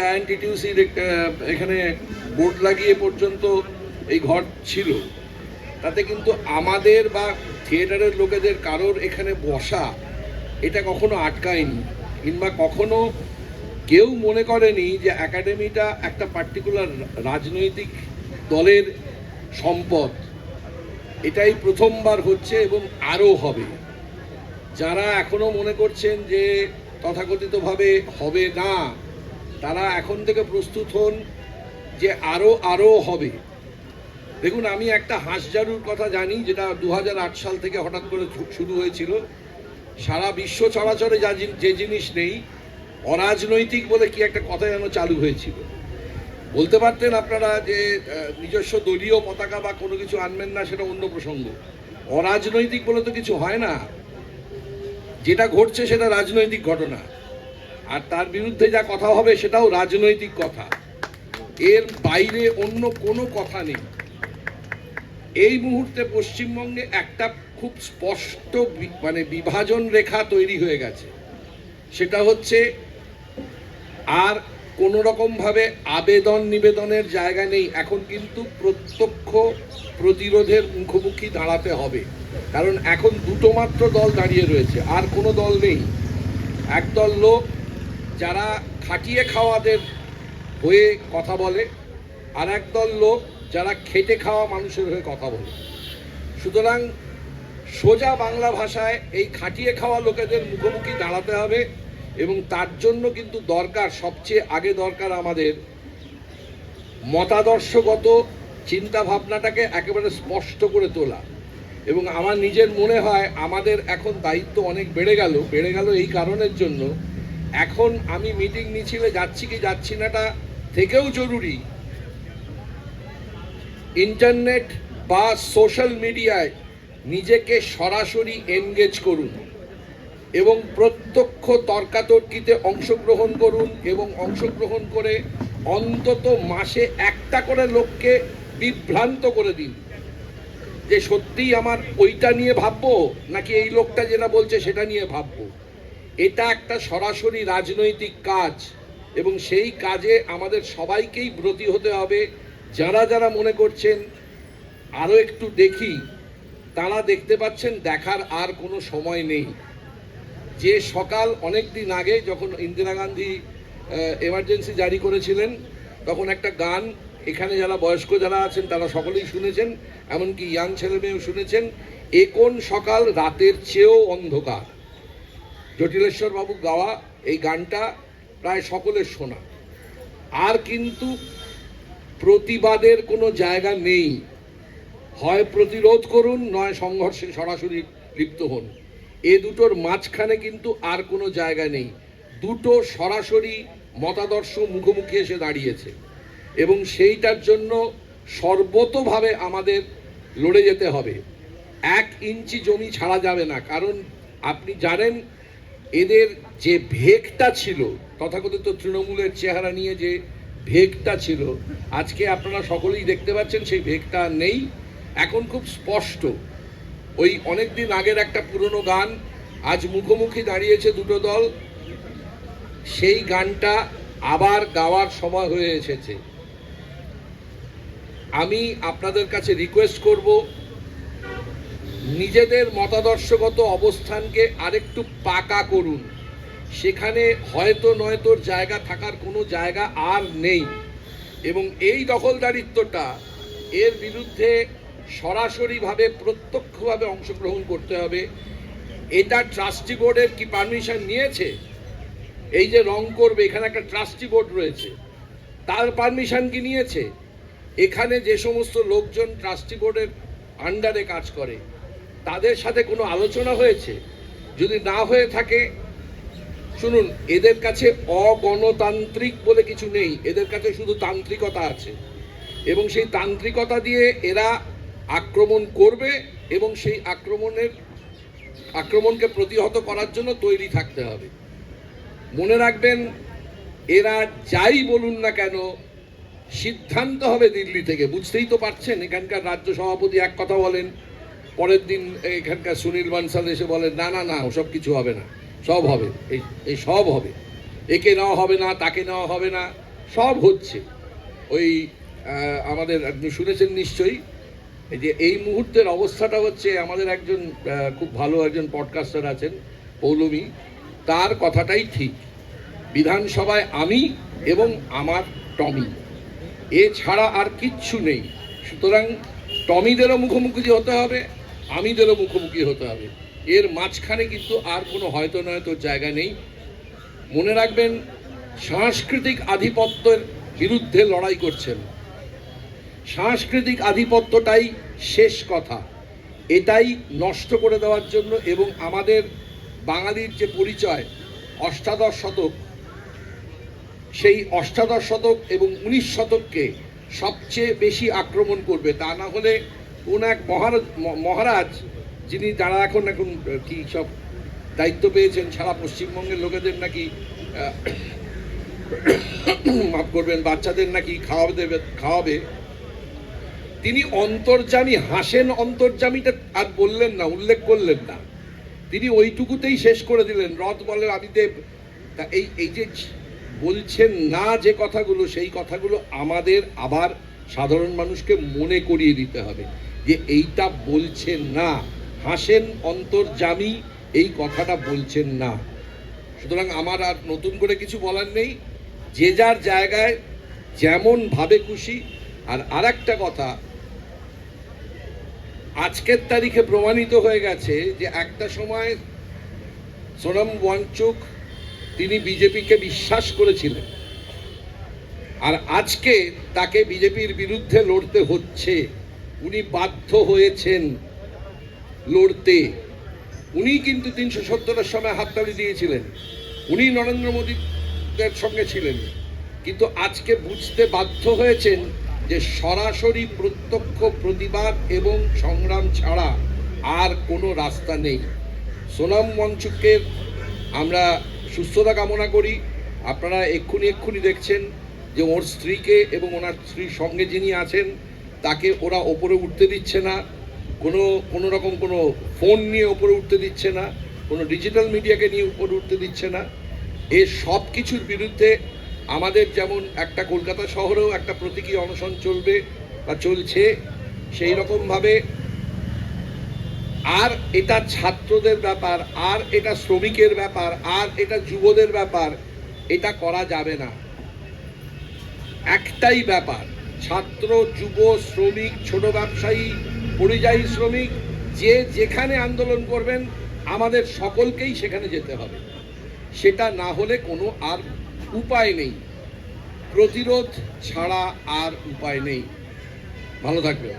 আইএনটিটিউসির এখানে বোর্ড লাগিয়ে পর্যন্ত এই ঘর ছিল, তাতে কিন্তু আমাদের বা থিয়েটারের লোকেদের কারোর এখানে বসা এটা কখনো আটকায়নি, কিংবা কখনো কেউ মনে করেনি যে একাডেমিটা একটা পার্টিকুলার রাজনৈতিক দলের সম্পদ। এটাই প্রথমবার হচ্ছে এবং আরও হবে। যারা এখনো মনে করছেন যে তথাকথিতভাবে হবে না, তারা এখন থেকে প্রস্তুত হন যে আরও হবে। দেখুন, আমি একটা হাঁসজারুর কথা জানি, যেটা 2008 সাল থেকে হঠাৎ করে শুরু হয়েছিল। সারা বিশ্ব চরাচরে যে জিনিস নেই, অরাজনৈতিক বলে কি একটা কথা যেন চালু হয়েছিল। বলতে পারতেন আপনারা যে নিজস্ব দলীয় পতাকা বা কোনো কিছু আনবেন না, সেটা অন্য প্রসঙ্গ। অরাজনৈতিক বলে তো কিছু হয় না। যেটা ঘটছে সেটা রাজনৈতিক ঘটনা, আর তার বিরুদ্ধে যা কথা হবে সেটাও রাজনৈতিক কথা। এর বাইরে অন্য কোনো কথা নেই। এই মুহূর্তে পশ্চিমবঙ্গে একটা খুব স্পষ্ট বিভাজন রেখা তৈরি হয়ে গেছে। সেটা হচ্ছে আর কোনো রকমভাবে আবেদন নিবেদনের জায়গা নেই। এখন কিন্তু প্রত্যক্ষ প্রতিরোধের মুখোমুখি দাঁড়াতে হবে, কারণ এখন দুটো মাত্র দল দাঁড়িয়ে রয়েছে, আর কোনো দল নেই। একদল লোক যারা খাটিয়ে খাওয়াদের হয়ে কথা বলে, আর একদল লোক যারা খেটে খাওয়া মানুষের হয়ে কথা বলে। সুতরাং সোজা বাংলা ভাষায় এই খাটিয়ে খাওয়া লোকেদের মুখোমুখি দাঁড়াতে হবে, এবং তার জন্য কিন্তু দরকার, সবচেয়ে আগে দরকার আমাদের মতাদর্শগত চিন্তা ভাবনাটাকে একেবারে স্পষ্ট করে তোলা। এবং আমার নিজের মনে হয় আমাদের এখন দায়িত্ব অনেক বেড়ে গেল এই কারণের জন্য। এখন আমি মিটিং মিছিলে যাচ্ছি কি যাচ্ছি নাটা থেকেও জরুরি ইন্টারনেট বা সোশ্যাল মিডিয়ায় নিজেকে সরাসরি এনগেজ করুন এবং প্রত্যক্ষ তর্কাতর্কিতে অংশগ্রহণ করুন, এবং অংশগ্রহণ করে অন্তত মাসে একটা করে লোককে বিভ্রান্ত করে দিন যে সত্যিই আমার ওইটা নিয়ে ভাববো নাকি এই লোকটা যেটা বলছে সেটা নিয়ে ভাববো। এটা একটা সরাসরি রাজনৈতিক কাজ, এবং সেই কাজে আমাদের সবাইকেই ব্রতী হতে হবে। যারা যারা মনে করছেন আরও একটু দেখি, তারা দেখতে পাচ্ছেন দেখার আর কোনো সময় নেই। যে সকাল অনেক দিন আগে যখন ইন্দিরা গান্ধী এমার্জেন্সি জারি করেছিলেন, তখন একটা গান এখানে যারা বয়স্ক যারা আছেন তারা সকলেই শুনেছেন, এমনকি ইয়াং ছেলে মেয়েও শুনেছেন, এ কোন সকাল রাতের চেয়েও অন্ধকার। জটিলেশ্বর বাবু গাওয়া এই গানটা প্রায় সকলের শোনা। আর কিন্তু প্রতিবাদের কোনো জায়গা নেই। হয় প্রতিরোধ করুন, নয় সংঘর্ষে সরাসরি লিপ্ত হন। এ দুটোর মাঝখানে কিন্তু আর কোনো জায়গা নেই। দুটো সরাসরি মতাদর্শ মুখোমুখি এসে দাঁড়িয়েছে, এবং সেইটার জন্য সর্বতোভাবে আমাদের লড়ে যেতে হবে। 1 ইঞ্চি জমি ছাড়া যাবে না, কারণ আপনি জানেন এদের যে ভেগটা ছিল, তথাকথিত তৃণমূলের চেহারা নিয়ে যে ভেগটা ছিল, আজকে আপনারা সকলেই দেখতে পাচ্ছেন সেই ভেগটা নেই। এখন খুব স্পষ্ট। ওই অনেক দিন আগের একটা পুরনো গান, আজ মুখোমুখি দাঁড়িয়েছে দুটো দল, সেই গানটা আবার গাওয়ার সময় হয়ে এসেছে। আমি আপনাদের কাছে রিকোয়েস্ট করব, নিজেদের মতাদর্শগত অবস্থানকে আরেকটু পাকা করুন। সেখানে হয়তো নয়তোর জায়গা থাকার কোনো জায়গা আর নেই, এবং এই দখলদারিত্বটা এর বিরুদ্ধে সরাসরিভাবে প্রত্যক্ষভাবে অংশগ্রহণ করতে হবে। এটা ট্রাস্টি বোর্ডের কি পারমিশন নিয়েছে? এই যে রং করবে, এখানে একটা ট্রাস্টি বোর্ড রয়েছে, তার পারমিশন কি নিয়েছে? এখানে যে সমস্ত লোকজন ট্রাস্টি বোর্ডের আন্ডারে কাজ করে, তাদের সাথে কোনো আলোচনা হয়েছে? যদি না হয়ে থাকে, শুনুন, এদের কাছে অগণতান্ত্রিক বলে কিছু নেই, এদের কাছে শুধু তান্ত্রিকতা আছে, এবং সেই তান্ত্রিকতা দিয়ে এরা আক্রমণ করবে, এবং সেই আক্রমণকে প্রতিহত করার জন্য তৈরি থাকতে হবে। মনে রাখবেন, এরা যাই বলুন না কেন, সিদ্ধান্ত হবে দিল্লি থেকে। বুঝতেই তো পারছেন, এখানকার রাজ্য সভাপতি এক কথা বলেন, পরের দিন এখানকার সুনীল বানসাল এসে বলেন না না না, ওসব কিছু হবে না, সব হবে, এই সব হবে, একে নেওয়া হবে না, তাকে নেওয়া হবে না। সব হচ্ছে। ওই আমাদের আপনি শুনেছেন নিশ্চয়ই, এই যে এই মুহূর্তের অবস্থাটা হচ্ছে, আমাদের একজন খুব ভালো একজন পডকাস্টার আছেন পৌলমী, তার কথাটাই ঠিক। বিধানসভায় আমি এবং আমার টমি, এছাড়া আর কিচ্ছু নেই। সুতরাং টমিদেরও মুখোমুখি হতে হবে, আমিদেরও মুখোমুখি হতে হবে। এর মাঝখানে কিন্তু আর কোনো হয়তো নয়তো জায়গা নেই। মনে রাখবেন, সাংস্কৃতিক আধিপত্যের বিরুদ্ধে লড়াই করছেন। সাংস্কৃতিক আধিপত্যটাই শেষ কথা, এটাই নষ্ট করে দেওয়ার জন্য। এবং আমাদের বাঙালির যে পরিচয় অষ্টাদশ শতক, সেই অষ্টাদশ শতক এবং 19 শতককে সবচেয়ে বেশি আক্রমণ করবে। তা না হলে কোন এক মহারাজ, যিনি যারা এখন কি সব দায়িত্ব পেয়েছেন, সারা পশ্চিমবঙ্গের লোকেদের নাকি মাফ করবেন, বাচ্চাদের নাকি খাওয়াবে, তিনি অন্তর্যামী, হাসেন অন্তর্যামীটা আর বললেন না, উল্লেখ করলেন না। তিনি ওইটুকুতেই শেষ করে দিলেন, রথ বলে আমি দেব। তা এই যে বলছেন না যে কথাগুলো, সেই কথাগুলো আমাদের আবার সাধারণ মানুষকে মনে করিয়ে দিতে হবে যে এইটা বলছেন না, হাসেন অন্তর্যামী এই কথাটা বলছেন না। সুতরাং আমার আর নতুন করে কিছু বলার নেই, যে যার জায়গায় যেমন ভাবে খুশি। আর একটা কথা, আজকের তারিখে প্রমাণিত হয়ে গেছে যে একটা সময় সোনম ওয়াংচুক তিনি বিজেপিকে বিশ্বাস করেছিলেন, আর আজকে তাকে বিজেপির বিরুদ্ধে লড়তে হচ্ছে। উনি বাধ্য হয়েছেন লড়তে। উনি কিন্তু 370-এর সময় হাততালি দিয়েছিলেন, উনি নরেন্দ্র মোদীর সঙ্গে ছিলেন, কিন্তু আজকে বুঝতে বাধ্য হয়েছেন যে সরাসরি প্রত্যক্ষ প্রতিবাদ এবং সংগ্রাম ছাড়া আর কোনো রাস্তা নেই। সোনম ওয়াংচুকের আমরা সুস্থতা কামনা করি। আপনারা এক্ষুনি দেখছেন যে ওর স্ত্রীকে এবং ওনার স্ত্রীর সঙ্গে যিনি আছেন তাকে ওরা ওপরে উঠতে দিচ্ছে না, কোনো রকম কোনো ফোন নিয়ে ওপরে উঠতে দিচ্ছে না, কোনো ডিজিটাল মিডিয়াকে নিয়ে উপরে উঠতে দিচ্ছে না। এর সব কিছুর বিরুদ্ধে আমাদের যেমন একটা কলকাতা শহরেও একটা প্রতীকী অনশন চলবে বা চলছে, সেই রকমভাবে আর এটা ছাত্রদের ব্যাপার, আর এটা শ্রমিকের ব্যাপার, আর এটা যুবদের ব্যাপার, এটা করা যাবে না। একটাই ব্যাপার, ছাত্র, যুব, শ্রমিক, ছোট ব্যবসায়ী, পরিযায়ী শ্রমিক, যে যেখানে আন্দোলন করবেন আমাদের সকলকেই সেখানে যেতে হবে। সেটা না হলে কোনো আর উপায় নেই, প্রতিরোধ ছাড়া আর উপায় নেই। ভালো থাকবে।